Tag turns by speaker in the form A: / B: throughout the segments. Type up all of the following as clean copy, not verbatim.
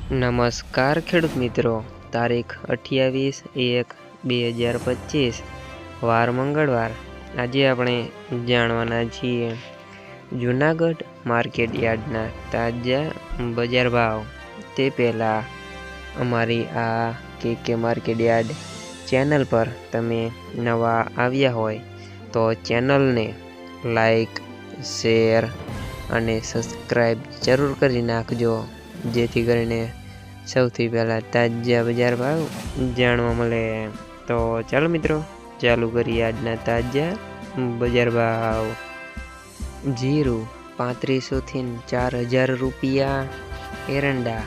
A: નમસ્કાર ખેડૂત મિત્રો, તારીખ 28/1/2025 વાર મંગળવાર। આજે આપણે જાણવાના છીએ જૂનાગઢ માર્કેટ યાર્ડના તાજા બજાર ભાવ। તે પહેલાં અમારી આ કે માર્કેટ યાર્ડ ચેનલ પર તમે નવા આવ્યા હોય તો ચેનલને લાઈક, શેર અને સબસ્ક્રાઈબ જરૂર કરી નાખજો, જેથી કરીને સૌથી પહેલાં તાજા બજાર ભાવ જાણવા મળે। તો ચાલો મિત્રો, ચાલુ કરીએ આજના તાજા બજાર ભાવ। જીરું 3500 થી 4000 રૂપિયા, એરંડા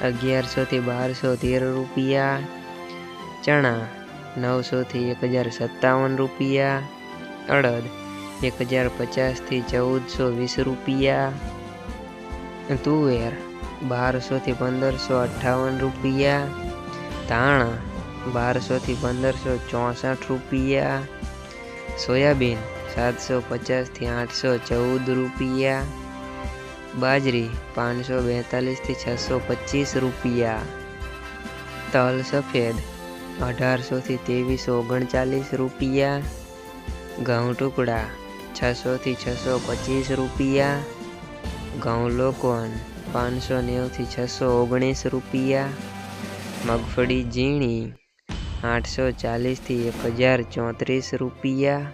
A: 1100 થી 1213 રૂપિયા, ચણા 900 થી 1057 રૂપિયા, અડદ 1050 થી 1420 રૂપિયા, તુવેર 1200 થી 1558 રૂપિયા, ધાણા 1200 થી 1564 રૂપિયા, સોયાબીન 750 થી 814 રૂપિયા, બાજરી 542 થી 625 રૂપિયા, તલ સફેદ 1800 થી 2339 રૂપિયા, ઘઉં ટુકડા 600 થી 625 રૂપિયા, ઘઉં લોકવન 590 થી 619 રૂપિયા, મગફળી ઝીણી 840 થી 1034 રૂપિયા,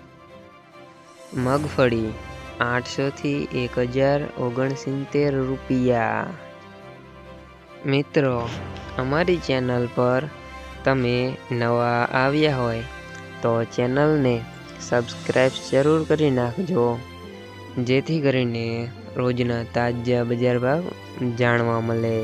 A: મગફળી 800 થી 1069 રૂપિયા। મિત્રો, અમારી ચેનલ પર તમે નવા આવ્યા હોય તો ચેનલને સબસ્ક્રાઈબ જરૂર કરી નાખજો, જેથી કરીને રોજના તાજા બજાર ભાવ જાણવા મળે।